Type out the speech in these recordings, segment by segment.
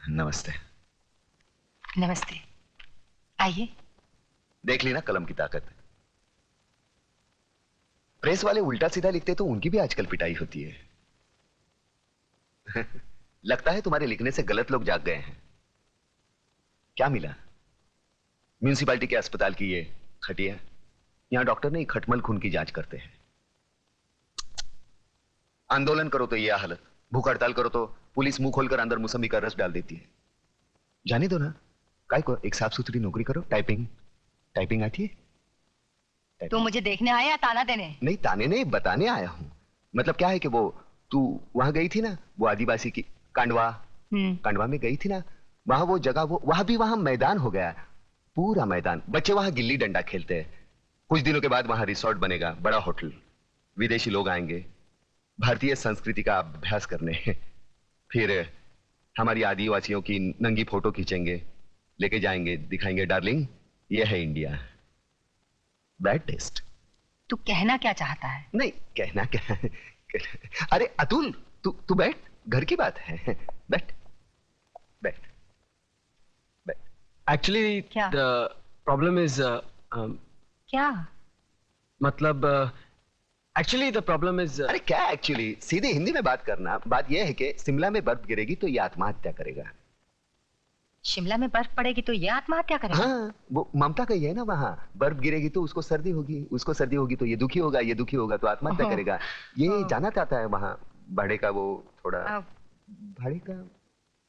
नमस्ते। नमस्ते, आइए। देख ली ना कलम की ताकत। प्रेस वाले उल्टा सीधा लिखते तो उनकी भी आजकल पिटाई होती है। लगता है तुम्हारे लिखने से गलत लोग जाग गए हैं। क्या मिला? म्यूनिसिपालिटी के अस्पताल की ये खटिया। यहां डॉक्टर नहीं, खटमल खून की जांच करते हैं। आंदोलन करो तो ये हालत, भूख हड़ताल करो तो पुलिस मुंह खोलकर अंदर मौसमी का रस डाल देती है। जाने दो ना, काय को एक साफ सुथरी नौकरी करो। टाइपिंग टाइपिंग आती है? तू मुझे देखने आया या ताना देने? नहीं, ताने नहीं, बताने आया हूं। मतलब क्या है कि वो तू वहां गई थी ना, वो आदिवासी की कांडवा कांडवा में गई थी ना, वहां वो जगह, वो वहां भी वहां मैदान हो गया, पूरा मैदान। बच्चे वहां गिल्ली डंडा खेलते हैं। कुछ दिनों के बाद वहां रिसोर्ट बनेगा, बड़ा होटल। विदेशी लोग आएंगे भारतीय संस्कृति का अभ्यास करने। फिर हमारी आदिवासियों की नंगी फोटो खींचेंगे, लेके जाएंगे, दिखाएंगे डार्लिंग ये है इंडिया। Bad taste. तू कहना क्या चाहता है? नहीं, कहना क्या। अरे अतुल, तू बैठ, घर की बात है। बैठ बैठ बैठ। एक्चुअली क्या? द प्रॉब्लम इज क्या? मतलब एक्चुअली द प्रॉब्लम इज अरे क्या एक्चुअली, सीधे हिंदी में बात करना। बात यह है कि शिमला में बर्फ गिरेगी तो ये आत्महत्या करेगा। शिमला में बर्फ पड़ेगी तो ये आत्महत्या करेगा? हाँ, वो ममता का ही है ना। वहां बर्फ गिरेगी तो उसको सर्दी होगी, उसको सर्दी होगी तो ये दुखी होगा, ये दुखी होगा तो आत्महत्या करेगा। ये जाना चाहता है वहां भाड़े का, वो थोड़ा भाड़े का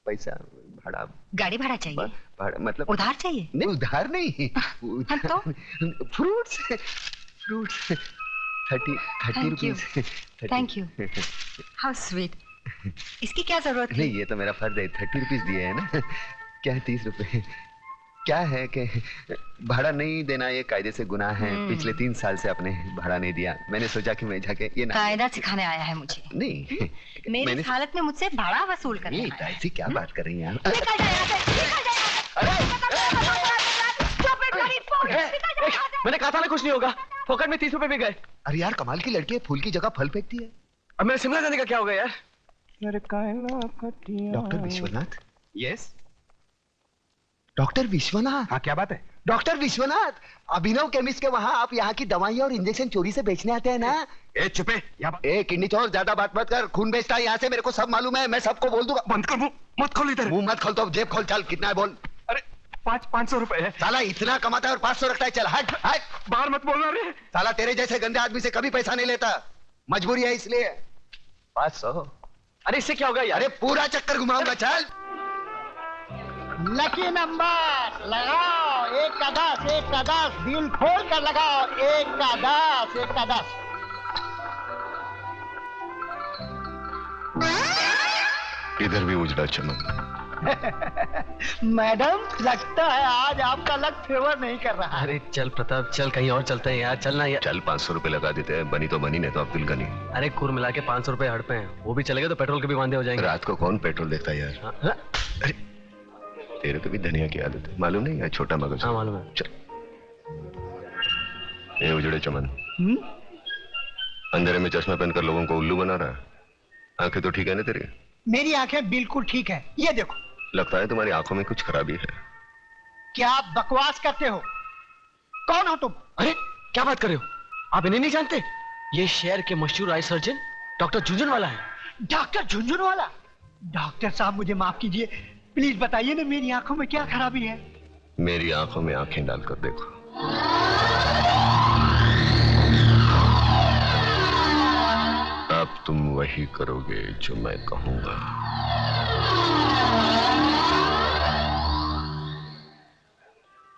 पैसा, भाड़ा, गाड़ी भाड़ा चाहिए? भाड़ा मतलब उधार चाहिए? नहीं, उधार नहीं। तो fruits fruits 30 rupees. Thank you, how sweet. इसकी क्या जरूरत है? नहीं, ये तो मेरा फर्ज है, 30 रुपीज दिए है ना। क्या है 30 रुपए? क्या है कि भाड़ा नहीं देना ये कायदे से गुनाह है। पिछले 3 साल से आपने भाड़ा नहीं दिया। मैंने सोचा कि मैं जाके ये कायदा सिखाने आया है मुझे? नहीं, मेरी हालत में मुझसे भाड़ा वसूल करने आया है। ऐसी क्या बात कर रही हैं आप? निकल जा यहाँ से, निकल जा यहाँ से। मैंने कहा था ना कुछ नहीं होगा। फोकट में 30 रुपए भी गए। अरे यार, कमाल की लड़की है, फूल की जगह फल फेंकती है। अब मेरे शिमला जाने का क्या होगा यार? Doctor Vishwanath? Yes doctor Vishwanath. हाँ, क्या बात है? डॉक्टर विश्वनाथ, अभिनव केमिस्ट के वहाँ आप यहाँ की दवाइयाँ और इंजेक्शन चोरी से बेचने आते हैं ना? ए चुपे, ए किडनी चोर, ज्यादा बात मत कर। खून बेचता है यहाँ से, मेरे को सब मालूम है। मैं सबको बोल दूंगा। बंद कर मुंह, मत खोल इधर। मुंह मत खोल तो जेब खोल। चल कितना है बोल। अरे 500 रुपए है। साला इतना कमाता है और 500 रखता है। चल हट हट। बाहर मत बोलना रे। साला तेरे जैसे गंदे आदमी से कभी पैसा नहीं लेता, मजबूरी है इसलिए। 500। अरे इससे क्या होगा यार? अरे पूरा चक्कर घुमाऊंगा। चल लकी नंबर लगाओ, 1 का 10, 1 का 10, दिल खोल कर लगाओ। 1 का 10, 1 का 10। इधर भी उजड़ा चमन। मैडम, लगता है आज आपका लक फेवर नहीं कर रहा। अरे चल प्रताप, चल कहीं और चलते हैं यार। चलना यार। चल 500 रुपए लगा देते हैं। बनी तो बनी, नहीं तो अब्दुल गनी। अरे कुल मिला के 500 रुपए हड़ पे हैं। वो भी चलेगा तो पेट्रोल के भी वांदे हो जाएंगे। रात को कौन पेट्रोल देखता है यार? हाँ? अरे तेरे को भी धनिया की आदत है, मालूम नहीं? यार छोटा मगज। हाँ मालूम है। चल ए उजड़े चमन, अंधेरे में चश्मा पहनकर लोगों को उल्लू बना रहा है। आंखें तो ठीक है ना तेरी? मेरी आंखें बिल्कुल ठीक है, ये देखो। लगता है तुम्हारी आंखों में कुछ खराबी है। क्या आप बकवास करते हो? कौन हो तुम? अरे क्या बात कर रहे हो? आप इन्हें नहीं जानते? ये शहर के मशहूर आई सर्जन डॉक्टर झुंझुनवाला है। डॉक्टर झुंझुनवाला? डॉक्टर साहब मुझे माफ कीजिए, प्लीज बताइए ना मेरी आंखों में क्या खराबी है? मेरी आंखों में आंखें डालकर देखो। अब तुम वही करोगे जो मैं कहूंगा।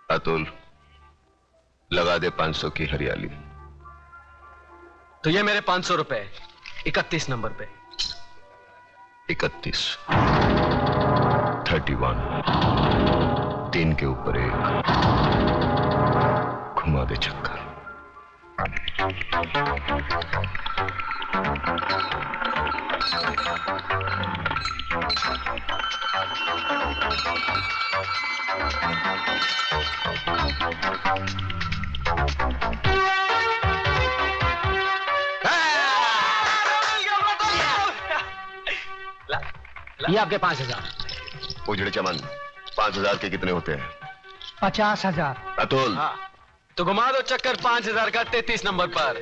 अतुल, लगा दे 500 की हरियाली। तो ये मेरे 500 रुपए 31 नंबर पे। 31, 31, 3 के ऊपर 1, घुमा दे चक्कर। ये आपके 5000। उजड़े चमन 5,000 के कितने होते हैं? 50,000। अतुल। हाँ, तो घुमा दो चक्कर 5,000 का 33 नंबर पर।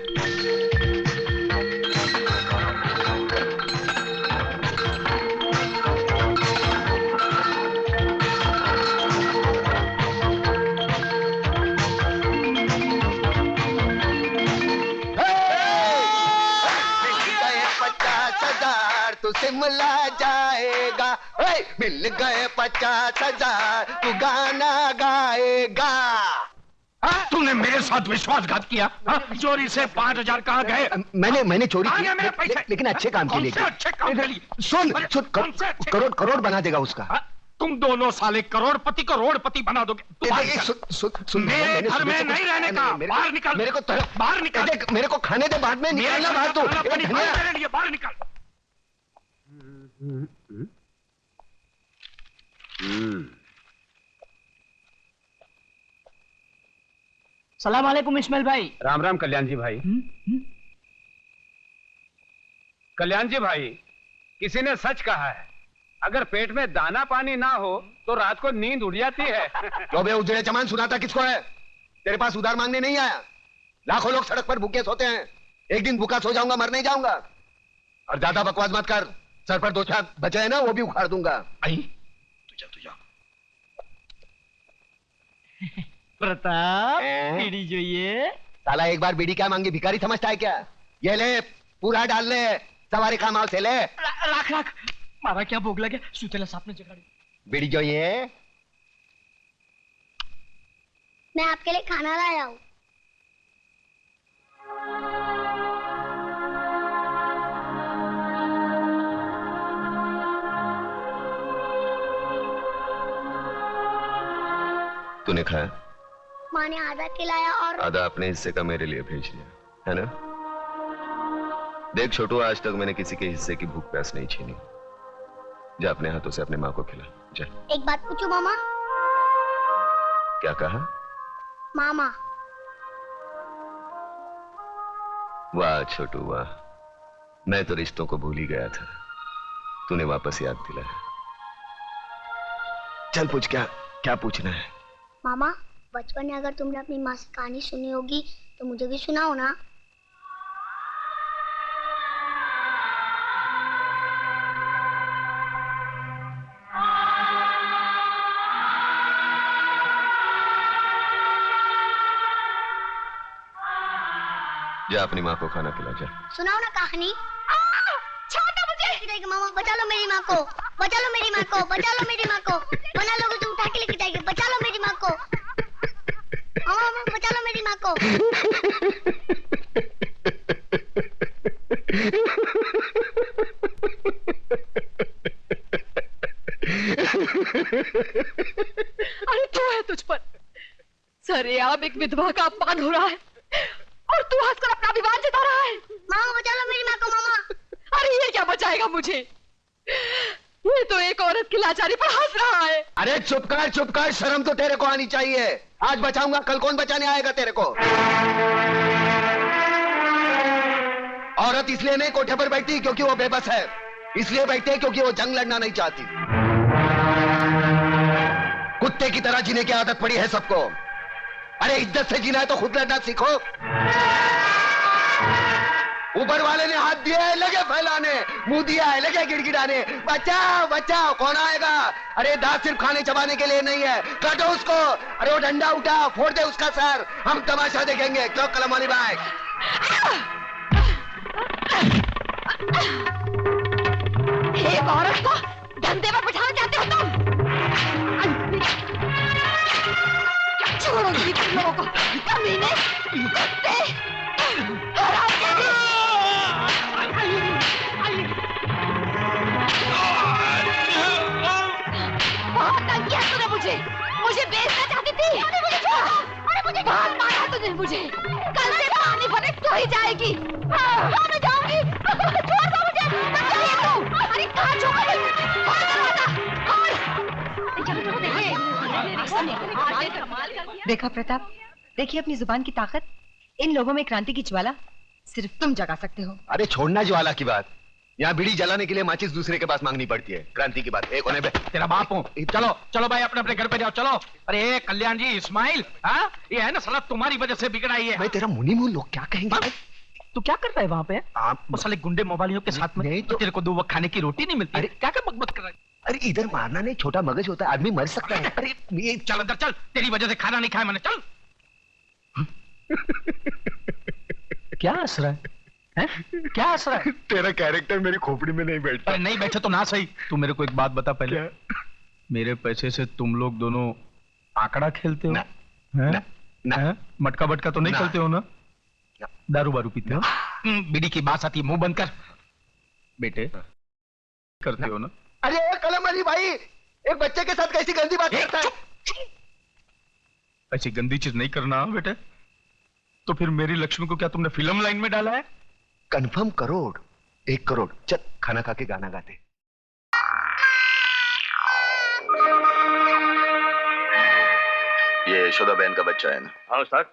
तू शिमला जाएगा, मिल गए 50,000 तू गाना गाएगा। तूने मेरे साथ विश्वासघात किया। चोरी से 5,000 कहाँ गए? मैंने चोरी की, मेरे पैसे। लेकिन अच्छे काम के लिए। अच्छे काम के लिए? सुन करोड़ बना देगा उसका। तुम दोनों साले करोड़पति बना दोगे। मेरे घर में नहीं रहने का। बाहर निकल। मेरे को बाहर निकल। मेरे को खाने दे, बाद में निकलना बाहर। तो मेरे लिए बाहर निकल। सलाम वालेकुम इस्माइल भाई। राम राम कल्याण जी भाई। कल्याण जी भाई, किसी ने सच कहा है, अगर पेट में दाना पानी ना हो तो रात को नींद उड़ जाती है। क्यों बे उजड़े चमान सुनाता किसको है? तेरे पास उधार मांगने नहीं आया। लाखों लोग सड़क पर भूखे सोते हैं, एक दिन भूखा सो जाऊंगा, मर नहीं जाऊंगा। और ज्यादा बकवास मत कर, सर पर 2 छाप बचे हैं ना, वो भी उखाड़ दूंगा। तुझा प्रताप बीड़ी જોઈએ। साला एक बार बीड़ी क्या मांगी, भिखारी समझता है क्या? ये ले, पूरा डाल ले, सवारी खामाव से ले। राख मारा क्या भोग लगे, सुतेला सापने जगाड़ी। बीड़ी જોઈએ? मैं आपके लिए खाना लाया हूँ। तूने खाया? माँ ने आधा खिलाया और आधा अपने हिस्से का मेरे लिए भेज दिया है ना? देख छोटू, आज तक मैंने किसी के हिस्से की भूख प्यास नहीं छीनी। जा अपने हाथों से अपने माँ को खिला, जा। एक बात पूछूं मामा? क्या कहा? मामा। वाह छोटू वाह, मैं तो रिश्तों को भूल ही गया था, तूने वापस याद दिलाया। चल पूछ, क्या पूछना है? मामा, बचपन में अगर तुमने अपनी माँ से कहानी सुनी होगी तो मुझे भी सुनाओ ना। जा अपनी माँ को खाना खिला, जा। सुनाओ ना कहानी। छोटा मुझे। मामा बचा लो मेरी माँ को, बचा लो मेरी माँ को, बचा लो मेरी माँ को। बना लोगे तो उठा के लेके जाएंगे। बचा लो मेरी माँ को। मामा बचा लो मेरी माँ को। अरे क्या है तुझ पर? सरेआम एक विधवा का अपमान हो रहा है और तू हंसकर अपना विवाद जता रहा है। मामा बचा लो मेरी माँ को। मामा। अरे ये क्या बचाएगा मुझे? ये तो एक औरत की लाचारी पर हंस रहा है। अरे चुप कर, शर्म तो तेरे को आनी चाहिए। आज बचाऊंगा, कल कौन बचाने आएगा तेरे को? औरत इसलिए नहीं कोठे पर बैठती क्योंकि वो बेबस है, इसलिए बैठती है क्योंकि वो जंग लड़ना नहीं चाहती। कुत्ते की तरह जीने की आदत पड़ी है सबको। अरे इज्जत से जीना है तो खुद लड़ना सीखो। ऊपर वाले ने हाथ दिया है, लगे फैलाने, मुंह दिया है, लगे गिड़गिड़ाने। बचाओ बचाओ, कौन आएगा? अरे दांत सिर्फ खाने चबाने के लिए नहीं है, काटो उसको। अरे वो डंडा उठा, फोड़ दे उसका सर, हम तमाशा देखेंगे। क्यों कलम वाली भाई? एक औरत को धंधे पर बिठाना चाहते हो तुम? छोड़ोगी तुम लोगों को, कमीने, कुत्ते, हरामजादे। बहुत तंग किया तूने मुझे बेचना चाहती थी। अरे मुझे बहुत मारा तुझे मुझे। कल से पानी भरे तो ही जाएगी। मैं जाऊंगी। छोड़ दो मुझे। मत जाइए तू। अरे कहाँ छोड़? देखा प्रताप, देखिए अपनी जुबान की ताकत। इन लोगों में क्रांति की ज्वाला सिर्फ तुम जगा सकते हो। अरे छोड़ना ज्वाला की बात, यहाँ बीड़ी जलाने के लिए माचिस दूसरे के पास मांगनी पड़ती है। क्रांति की बात। एक होने पे तेरा बाप हूँ। चलो चलो भाई, अपने अपने घर पे जाओ। चलो। अरे कल्याण जी, इस्माइल, हाँ ये है ना साला तुम्हारी वजह से बिगड़ा ही है। मैं तेरा मुनी मुंह, लोग क्या कहेंगे? तू क्या कर रहा है वहाँ पे? आप साले गुंडे मोबाइलियों के साथ में तो तेरे को 2 वक्त खाने की रोटी नहीं मिलती। अरे क्या क्या बकबक कर रहा है? अरे इधर मारना नहीं, छोटा मगज होता है, आदमी मर सकता है। अरे ये चल अंदर चल, तेरी वजह से खाना नहीं खाया मैंने। चल। क्या हंस रहा है? क्या हंस रहा है? तेरा कैरेक्टर मेरी खोपड़ी में नहीं बैठता। अरे नहीं बैठे तो ना सही। तू मेरे को एक बात बता पहले। मेरे पैसे से तुम लोग दोनों आंकड़ा खेलते हो? ना, हैं? ना, ना। हैं? मटका बटका तो नहीं ना। खेलते हो ना? दारू बारू पीते हो? बीड़ी की बात आती है, मुंह बंद कर बेटे। करते हो ना? अरे कलम अली भाई, एक बच्चे के साथ कैसी गंदी बात करता है? ऐसी गंदी चीज नहीं करना बेटे। तो फिर मेरी लक्ष्मी को क्या तुमने फिल्म लाइन में डाला है? कंफर्म करोड़, 1 करोड़। चल खाना खा के गाना गाते। ये यशोदा बहन का बच्चा है ना? हाँ उस्ताद।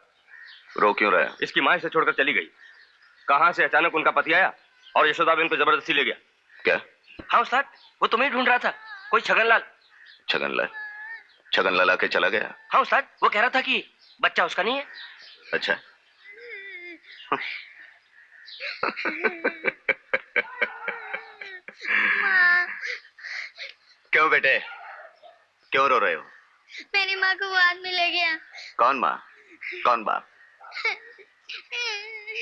रो क्यों रहा है? इसकी माँ इसे छोड़कर चली गई। कहाँ से अचानक उनका पति आया और यशोदा बहन को जबरदस्ती ले गया। क्या? हाँ उस्ताद, वो तुम्हें ढूंढ रहा था, कोई छगनलाल। छगनलाल? छगनलाल आके चला गया? हाँ उस्ताद, वो कह रहा था कि बच्चा उसका नहीं है। अच्छा। क्यों बेटे, क्यों रो रहे हो? मेरी माँ को वो आदमी ले गया। कौन माँ, कौन बाप?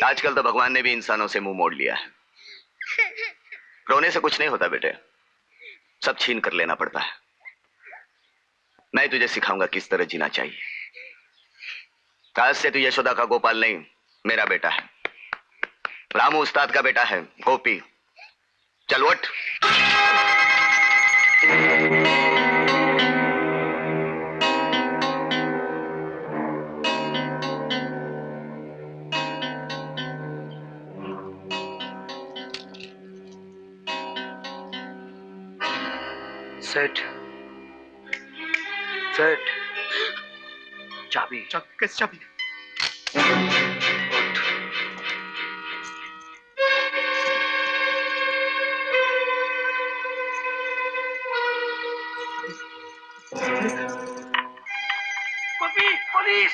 आजकल तो भगवान ने भी इंसानों से मुंह मोड़ लिया है। रोने से कुछ नहीं होता बेटे, सब छीन कर लेना पड़ता है। मैं तुझे सिखाऊंगा किस तरह जीना चाहिए। आज से तू यशोदा का गोपाल नहीं, मेरा बेटा है। रामू उस्ताद का बेटा है, गोपी। चल उठ। सेठ, सेठ, चाबी। किस चाबी? पुलिस!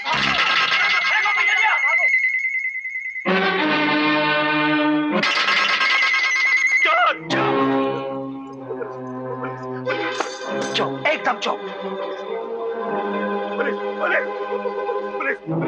चुप, एकदम चुप। पुलिस, पुलिस, पुलिस,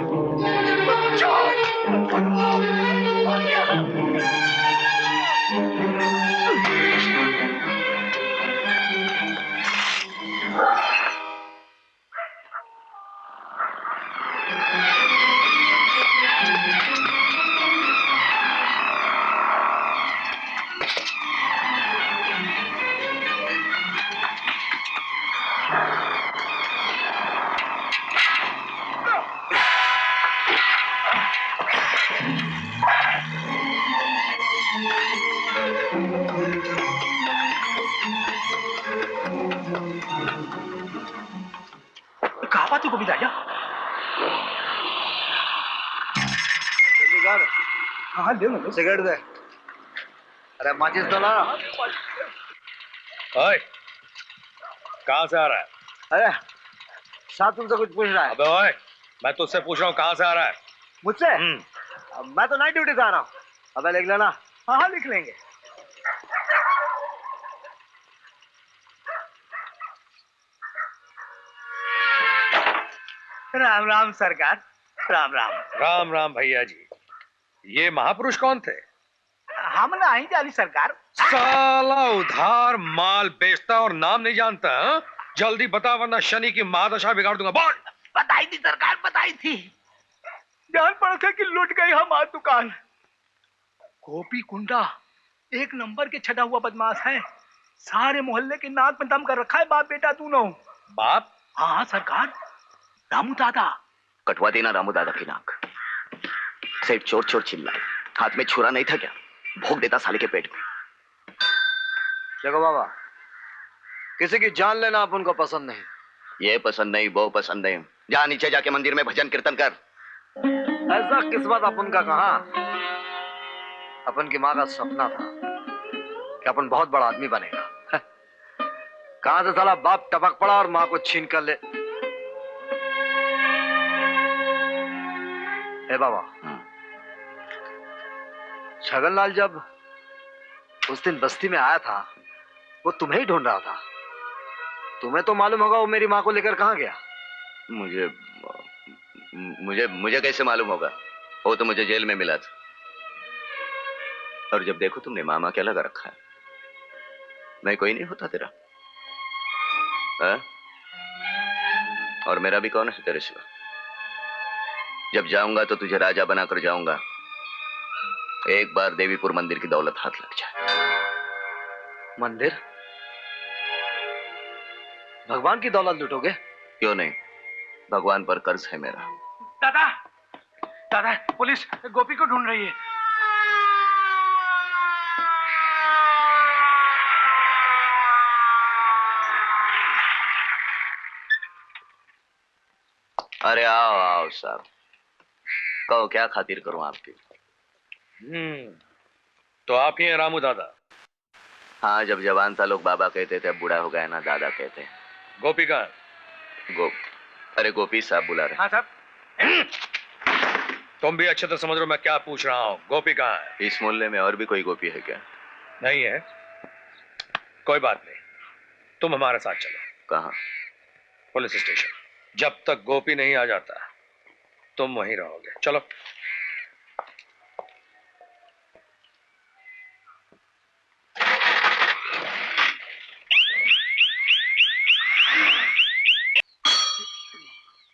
को भी राजा। हाँ ले लो। सिगरेट दे। अरे माचिस तो ला। ओए, कहाँ से आ रहा है? अरे साहब तुमसे कुछ पूछ रहा है। अबे ओए, मैं तुझसे पूछ रहा हूँ कहाँ से आ रहा है? मुझसे? मैं तो नाइट ड्यूटी से आ रहा हूँ। अबे लिख लेना। हाँ हाँ लिख लेंगे। राम राम सरकार। राम राम। राम राम भैया जी। ये महापुरुष कौन थे? हम ना आई जाली सरकार। साला उधार माल बेचता और नाम नहीं जानता। हा? जल्दी बता वरना शनि की महादशा बिगाड़ दूंगा। बोल। बताई थी सरकार, बताई थी। जान पड़ा था कि लुट गई हमारी दुकान। गोपी कुंडा एक नंबर के छटा हुआ बदमाश है। सारे मोहल्ले के नाक में दम कर रखा है। बाप बेटा तू न। बाप? हाँ सरकार, रामू दादा। कटवा देना रामू दादा की नाक। सिर्फ चोर चोर चिल्लाए, हाथ में छुरा नहीं था क्या? भोग देता साले के पेट में। देखो बाबा, किसी की जान लेना अपन को पसंद नहीं। ये पसंद नहीं, वो पसंद नहीं। जा नीचे जाके मंदिर में भजन कीर्तन कर। ऐसा किस्मत अपन का कहाँ। अपन की माँ का सपना था कि अपन बहुत बड़ा आदमी बनेगा। कहां से साला बाप टपक पड़ा और मां को छीन कर ले। ए बाबा, छगनलाल जब उस दिन बस्ती में आया था वो तुम्हें ही ढूंढ रहा था। तुम्हें तो मालूम होगा वो मेरी मां को लेकर कहां गया। मुझे मुझे मुझे कैसे मालूम होगा? वो तो मुझे जेल में मिला था। और जब देखो तुमने मामा क्या लगा रखा है। मैं कोई नहीं होता तेरा, है? और मेरा भी कौन है तेरे सिवा? जब जाऊंगा तो तुझे राजा बनाकर जाऊंगा। एक बार देवीपुर मंदिर की दौलत हाथ लग जाए। मंदिर? भगवान की दौलत लूटोगे? क्यों नहीं, भगवान पर कर्ज है मेरा। दादा, दादा, पुलिस गोपी को ढूंढ रही है। अरे आओ आओ साहब, कहो क्या खातिर करूं आपकी? तो आप ही हैं रामू दादा? हाँ, जब जवान था लोग बाबा कहते थे, अब बूढ़ा हो गया ना दादा कहते हैं। गोपी का? अरे गोपी साहब बुला रहे। हाँ साहब। तुम भी अच्छे तो समझ रहे हो मैं क्या पूछ रहा हूँ। गोपी कहाँ है? इस मोहल्ले में और भी कोई गोपी है क्या? नहीं है। कोई बात नहीं, तुम हमारे साथ चलो। कहाँ? Police station. जब तक गोपी नहीं आ जाता तुम वहीं रहोगे। चलो।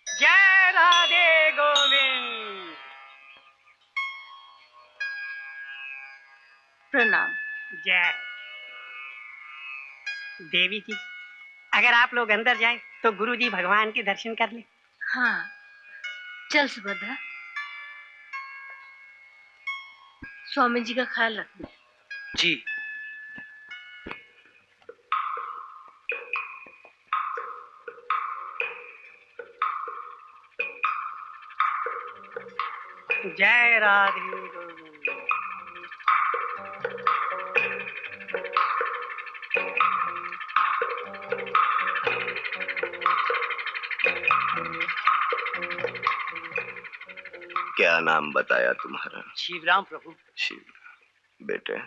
जय राधे गोविंद। प्रणाम। जय देवी जी, अगर आप लोग अंदर जाएं तो गुरु जी भगवान के दर्शन कर लें। हाँ, चल सुभद्रा, स्वामी जी का ख्याल रखना। जी। जय राधे गोविंद। क्या नाम बताया तुम्हारा? शिवराम प्रभु। शिव। बेटे,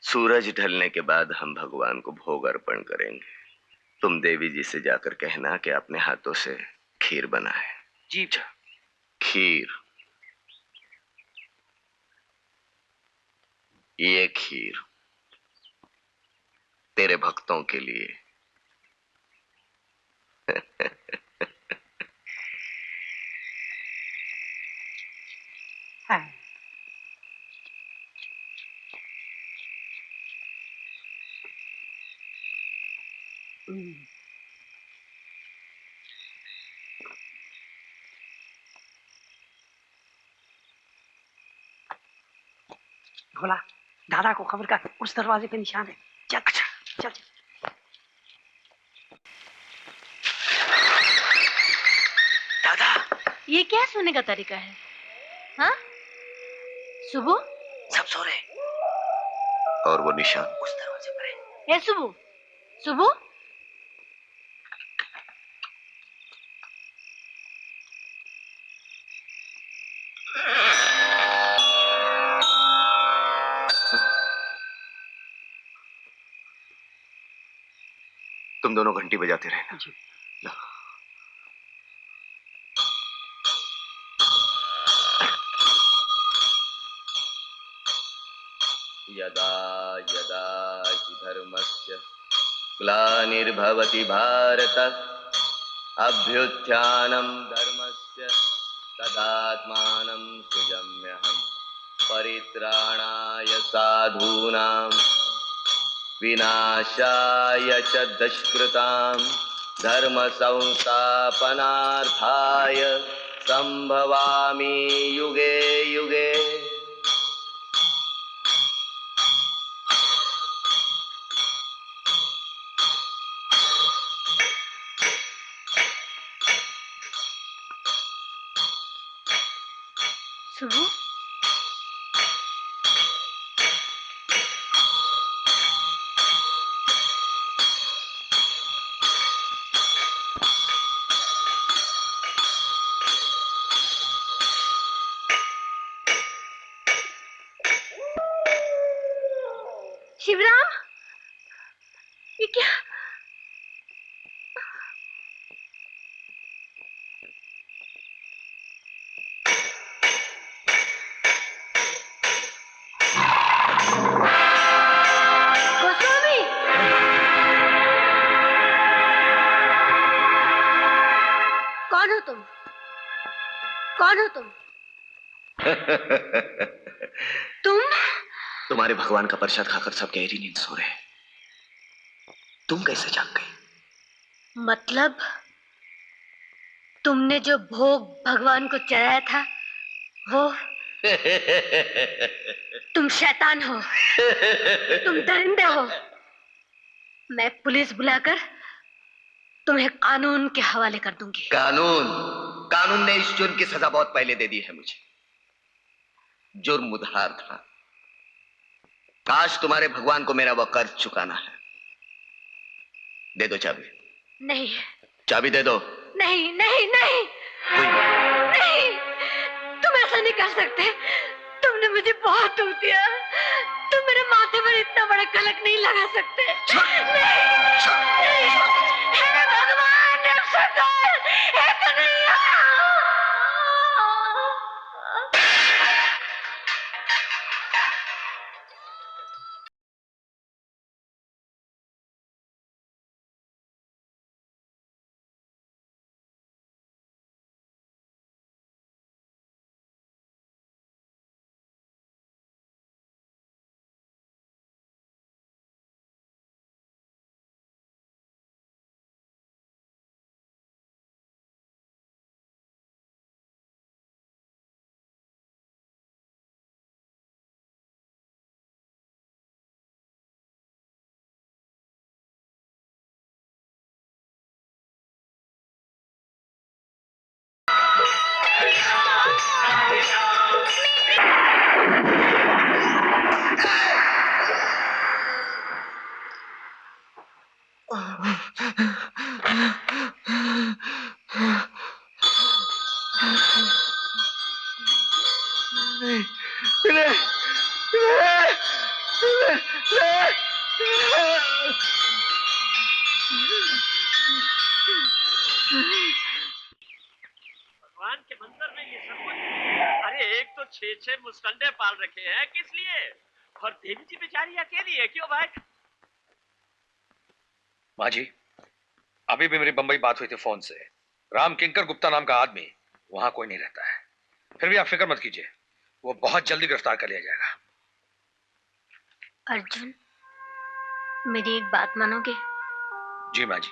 सूरज ढलने के बाद हम भगवान को भोग अर्पण करेंगे। तुम देवी जी से जाकर कहना कि अपने हाथों से खीर बनाए। जी। खीर, ये खीर तेरे भक्तों के लिए। हाँ। भोला, दादा को खबर कर, उस दरवाजे पे निशान है। चल चल चल। दादा, ये क्या सोने का तरीका है? हाँ? सुबह? सब सो रहे। और वो निशान उस दरवाजे पर है। ए सुबह, सुबह? तुम दोनों घंटी बजाते रहना। यदा यदा हि धर्मस्य ग्लानिर्भवति भारत अभ्युत्थानं धर्मस्य तदात्मानं सृजाम्यहम् परित्राणाय साधूनां विनाशाय च दुष्कृतां धर्म संस्थापनार्थाय संभवामि युगे युगे। सुबह? कौन हो तुम? कौन हो तुम? तुम? तुम्हारे भगवान का प्रसाद खाकर सब गहरी नींद सो रहे हैं। तुम कैसे जाग गई? मतलब तुमने जो भोग भगवान को चढ़ाया था वो तुम शैतान हो, तुम दरिंदे हो। मैं पुलिस बुलाकर तुम्हें कानून के हवाले कर दूंगी। कानून ने इस जुर्म की सजा बहुत पहले दे दी है मुझे। जुर्म उधार था। काश तुम्हारे भगवान को मेरा वो कर्ज चुकाना है। दे दो चाबी। नहीं। चाबी दे दो। नहीं नहीं नहीं नहीं, तुम ऐसा नहीं कर सकते। तुमने मुझे बहुत दुख दिया। तुम मेरे माथे पर इतना बड़ा कलंक नहीं लगा सकते। नहीं, हे भगवान, ऐसा नहीं। भगवान के मंदिर में ये सब कुछ। अरे एक तो 6-6 मुस्टंडे पाल रखे हैं, किस लिए? और देवी जी बेचारी अकेली है, क्यों भाई? माँ जी, अभी भी मेरी बंबई बात हुई थी फोन से। राम किंकर गुप्ता नाम का आदमी वहां कोई नहीं रहता है। फिर भी आप फिक्र मत कीजिए, वो बहुत जल्दी गिरफ्तार कर लिया जाएगा। अर्जुन, मेरी एक बात मानोगे? जी माँ जी।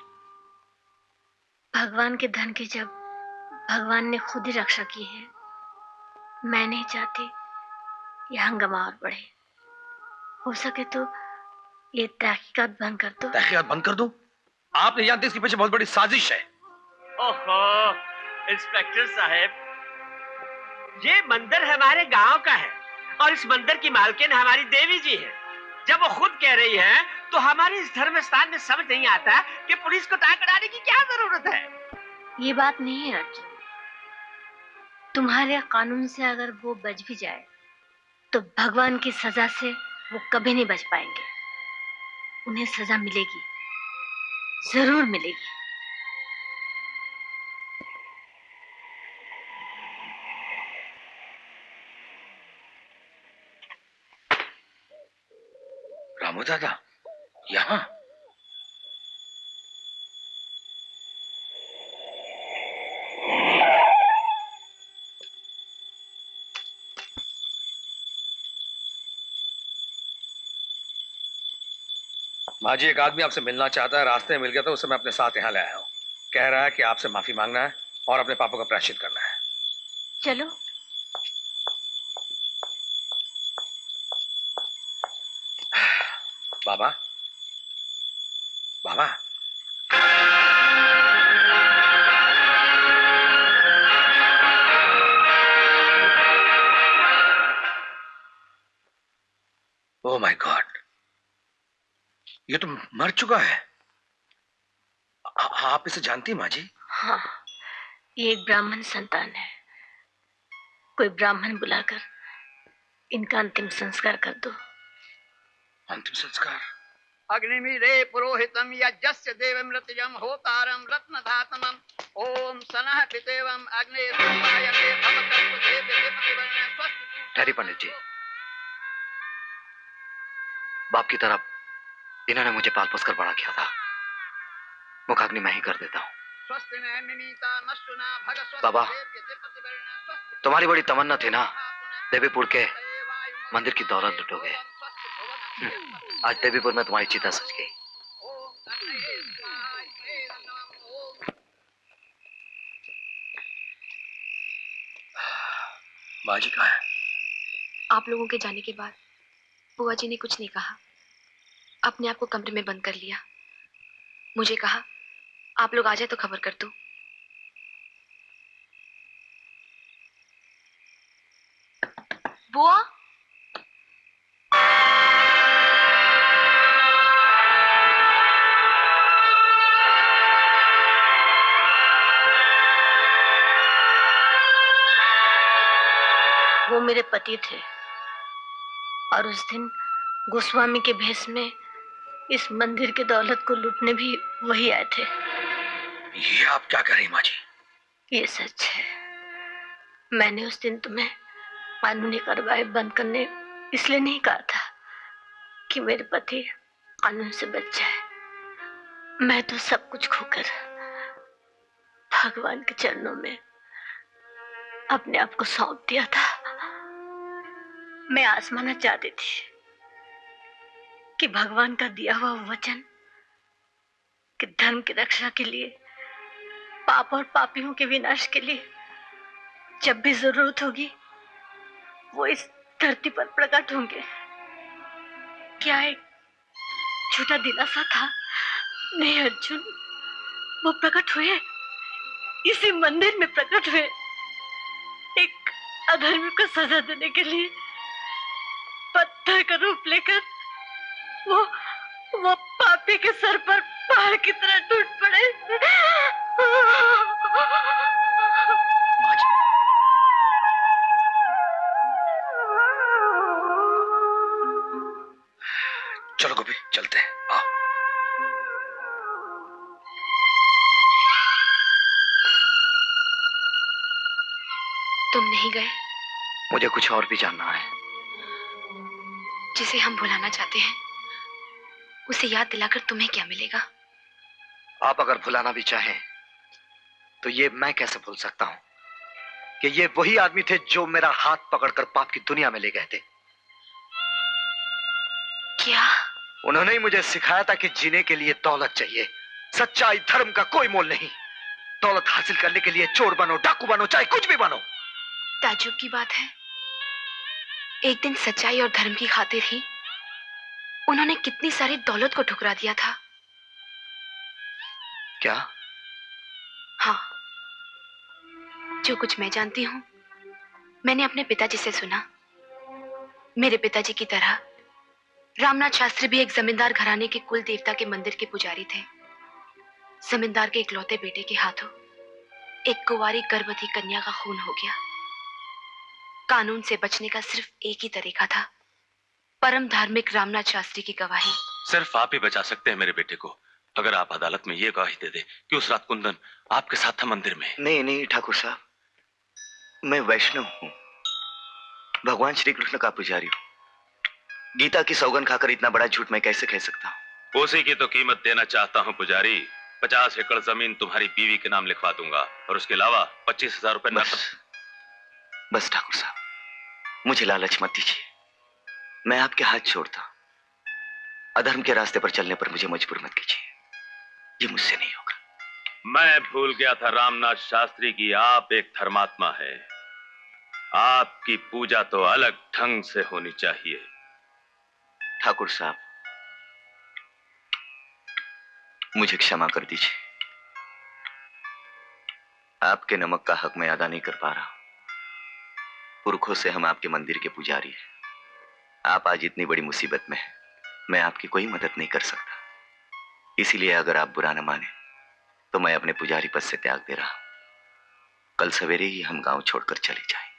भगवान के धन की जब भगवान ने खुद ही रक्षा की है, मैं नहीं चाहती ये हंगामा और बढ़े। हो सके तो ये तहकीकात बंद कर दो। तहकीकात बंद कर दूं? आप नहीं जानते इसके पीछे बहुत बड़ी साजिश है। ओहो, इंस्पेक्टर साहब, ये मंदिर हमारे गांव का है और इस मंदिर की मालकिन हमारी देवी जी है। जब वो खुद कह रही है तो हमारे इस धर्म स्थान में समझ नहीं आता कि पुलिस को ताक डालने की क्या जरूरत है। ये बात नहीं है अर्जुन। तुम्हारे कानून से अगर वो बच भी जाए तो भगवान की सजा से वो कभी नहीं बच पाएंगे। उन्हें सजा मिलेगी, जरूर मिलेगी। रामू दादा यहाँ? माँ जी, एक आदमी आपसे मिलना चाहता है। रास्ते में मिल गया तो उसे मैं अपने साथ यहाँ ले आया हूँ। कह रहा है कि आपसे माफी मांगना है और अपने पापों का प्रायश्चित करना है। चलो। बाबा, बाबा, ओह माय गॉड, ये तो मर चुका है। आप इसे जानती हैं माँ जी? हाँ, ये एक ब्राह्मण संतान है। कोई ब्राह्मण बुलाकर इनका अंतिम संस्कार कर दो। अंतिम संस्कार? अग्निमीरे पुरोहितम यज्ञस्य देवं ऋतजम होतारम रत्नधातमम ओम सनः पितेवम अग्ने सुपायते भवतस्व देवते परिवर्णे स्वस्ति। ठहरी पंडित जी, बाप की तरफ इन्होंने मुझे पाल पोस कर बड़ा किया था। मुखाग्नि मैं ही कर देता हूँ। बाबा, तुम्हारी बड़ी तमन्ना थी ना देवीपुर के मंदिर की दौलत लुटोगे। आज देवीपुर में तुम्हारी चिता सज गई। माँ जी कहाँ है? आप लोगों के जाने के बाद बुआ जी ने कुछ नहीं कहा, अपने आप को कमरे में बंद कर लिया। मुझे कहा आप लोग आ जाए तो खबर कर दूं। बुआ, वो मेरे पति थे और उस दिन गोस्वामी के भेष में इस मंदिर के दौलत को लूटने भी वही आए थे। ये आप क्या कर रही माँ जी? ये सच है। मैंने उस दिन तुम्हें कानूनी कार्रवाई बंद करने इसलिए नहीं कहा था कि मेरे पति कानून से बच जाए। मैं तो सब कुछ खोकर भगवान के चरणों में अपने आप को सौंप दिया था। मैं आजमाना चाहती थी कि भगवान का दिया हुआ वचन कि धर्म की रक्षा के लिए, पाप और पापियों के विनाश के लिए जब भी जरूरत होगी वो इस धरती पर प्रकट होंगे। क्या एक झूठा दिलासा था? नहीं अर्जुन, वो प्रकट हुए, इसी मंदिर में प्रकट हुए। एक अधर्मी को सजा देने के लिए पत्थर का रूप लेकर वो पापी के सर पर पहाड़ की तरह टूट पड़े। चलो गोपी, चलते हैं। आओ। तुम नहीं गए? मुझे कुछ और भी जानना है। जिसे हम भुलाना चाहते हैं उसे याद दिलाकर तुम्हें क्या मिलेगा? आप अगर भुलाना भी चाहें तो ये मैं कैसे भूल सकता हूं कि ये वही आदमी थे जो मेरा हाथ पकड़कर पाप की दुनिया में ले गए थे। क्या? उन्होंने ही मुझे सिखाया था कि जीने के लिए दौलत चाहिए, सच्चाई धर्म का कोई मोल नहीं। दौलत हासिल करने के लिए चोर बनो, डाकू बनो, चाहे कुछ भी बनो। ताज्जुब की बात है, एक दिन सच्चाई और धर्म की खातिर ही उन्होंने कितनी सारी दौलत को ठुकरा दिया था। क्या? हाँ, जो कुछ मैं जानती हूँ मैंने अपने पिताजी से सुना। मेरे पिताजी की तरह रामनाथ शास्त्री भी एक जमींदार घराने के कुल देवता के मंदिर के पुजारी थे। जमींदार के इकलौते बेटे के हाथों एक कुंवारी गर्भवती कन्या का खून हो गया। कानून से बचने का सिर्फ एक ही तरीका था, परम धार्मिक रामनाथ शास्त्री की गवाही। सिर्फ आप ही बचा सकते हैं मेरे बेटे को। अगर आप अदालत में ये गवाही दे दे कि उस रात कुंदन आपके साथ था मंदिर में। नहीं नहीं ठाकुर साहब, मैं वैष्णव हूँ, भगवान श्री कृष्ण का पुजारी हूँ। गीता की सौगंध खाकर इतना बड़ा झूठ मैं कैसे कह सकता हूँ? उसी की तो कीमत देना चाहता हूँ पुजारी। 50 एकड़ जमीन तुम्हारी बीवी के नाम लिखवा दूंगा और उसके अलावा 25,000 रुपए नकद। बस ठाकुर साहब, मुझे लालच मत दीजिए। मैं आपके हाथ छोड़ता हूं। अधर्म के रास्ते पर चलने पर मुझे मजबूर मत कीजिए, ये मुझसे नहीं होगा। मैं भूल गया था रामनाथ शास्त्री की आप एक धर्मात्मा है। आपकी पूजा तो अलग ढंग से होनी चाहिए। ठाकुर साहब, मुझे क्षमा कर दीजिए। आपके नमक का हक मैं अदा नहीं कर पा रहा। पुरखों से हम आपके मंदिर के पुजारी हैं। आप आज इतनी बड़ी मुसीबत में हैं, मैं आपकी कोई मदद नहीं कर सकता। इसीलिए अगर आप बुरा न माने तो मैं अपने पुजारी पद से त्याग दे रहा हूं। कल सवेरे ही हम गांव छोड़कर चले जाएंगे।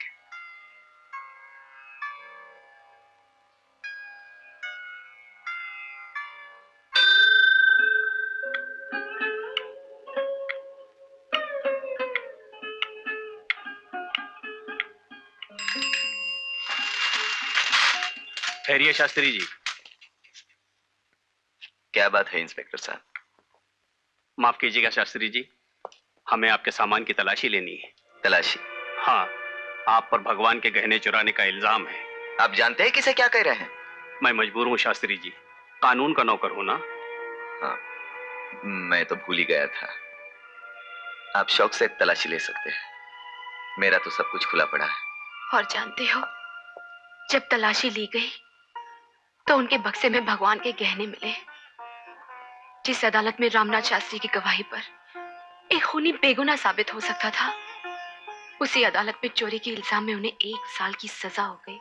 खैरिए शास्त्री जी। क्या बात है इंस्पेक्टर साहब? माफ कीजिएगा शास्त्री जी, हमें आपके सामान की तलाशी लेनी है। तलाशी? हाँ, आप पर भगवान के गहने चुराने का इल्जाम है। आप जानते हैं किसे क्या कह रहे हैं? मैं मजबूर हूँ शास्त्री जी, कानून का नौकर हूँ ना। हाँ, मैं तो भूल ही गया था। आप शौक से तलाशी ले सकते हैं, मेरा तो सब कुछ खुला पड़ा है। और जानते हो, जब तलाशी ली गई तो उनके बक्से में भगवान के गहने मिले। जिस अदालत में रामनाथ शास्त्री की गवाही पर एक खूनी बेगुनाह साबित हो सकता था, उसी अदालत में चोरी के इल्जाम में उन्हें 1 साल की सजा हो गई।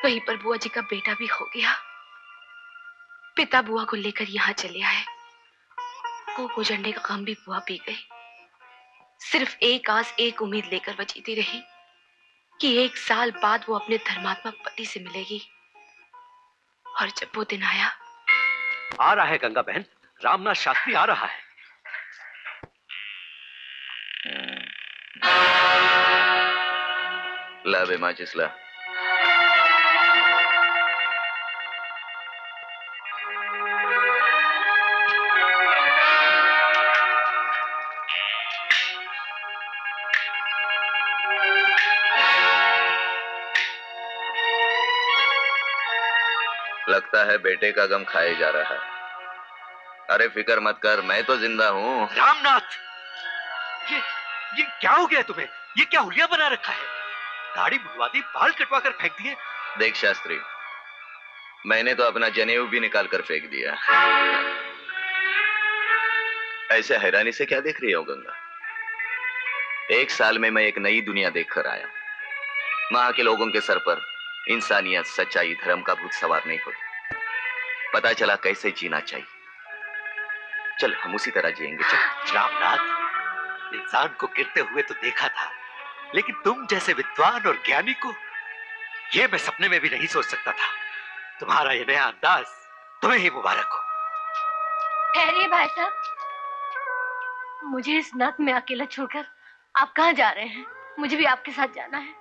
वहीं पर बुआ जी का बेटा भी खो गया। पिता बुआ को लेकर यहाँ चले आए। वो गुजरने का गम भी बुआ पी गई। सिर्फ एक आस, एक उम्मीद लेकर वो जीती रही कि 1 साल बाद वो अपने धर्मात्मा पति से मिलेगी। और जब वो दिन आया। आ रहा है गंगा बहन, रामनाथ शास्त्री आ रहा है। ला बे माचिस ला। लगता है बेटे का गम खाए जा रहा है। अरे फिक्र मत कर, मैं तो जिंदा हूँ। रामनाथ, ये क्या हो गया तुम्हें? ये क्या हुलिया बना रखा है? दाढ़ी मुड़वा दी, बाल कटवा कर फेंक दिए। देख शास्त्री, मैंने तो अपना जनेऊ भी निकाल कर फेंक दिया। ऐसे हैरानी से क्या देख रही हो गंगा? 1 साल में मैं एक नई दुनिया देख कर आया। वहां के लोगों के सर पर इंसानियत, सच्चाई, धर्म का भूत सवार नहीं होता। पता चला कैसे जीना चाहिए। चल हम उसी तरह जिएंगे। चल। रामनाथ, इंसान को गिरते हुए तो देखा था, लेकिन तुम जैसे विद्वान और ज्ञानी को ये मैं सपने में भी नहीं सोच सकता था। तुम्हारा ये नया अंदाज, तुम्हें ही मुबारक हो। ठहरिए भाई साहब, मुझे इस नर्क में अकेला छोड़कर आप कहाँ जा रहे हैं? मुझे भी आपके साथ जाना है।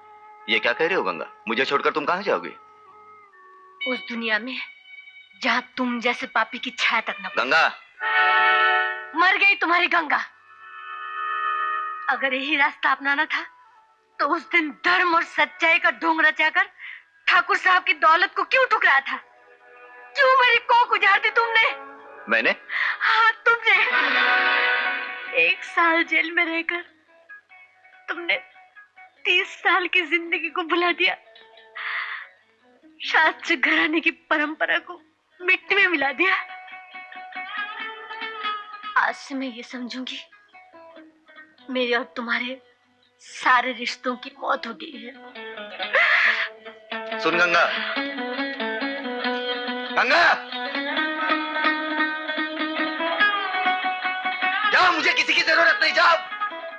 ये क्या कह रहे हो गंगा? मुझे छोड़कर तुम कहां जाओगे? उस दुनिया में जहाँ तुम जैसे पापी की छाया तक न पड़े। गंगा, मर गई तुम्हारी गंगा। अगर यही रास्ता अपनाना था तो उस दिन धर्म और सच्चाई का ढोंग रचाकर ठाकुर साहब की दौलत को क्यों ठुकराया था? क्यों मेरी कोख उजाड़ दी तुमने? मैंने? हाँ, तुमने। 1 साल जेल में रहकर तुमने 30 साल की जिंदगी को भुला दिया। शास्त्री घराने की परंपरा को मिट्टी में मिला दिया। आज से मैं ये समझूंगी, मेरे और तुम्हारे सारे रिश्तों की मौत हो गई है। सुन गंगा, गंगा, जाओ, मुझे किसी की जरूरत नहीं, जाओ।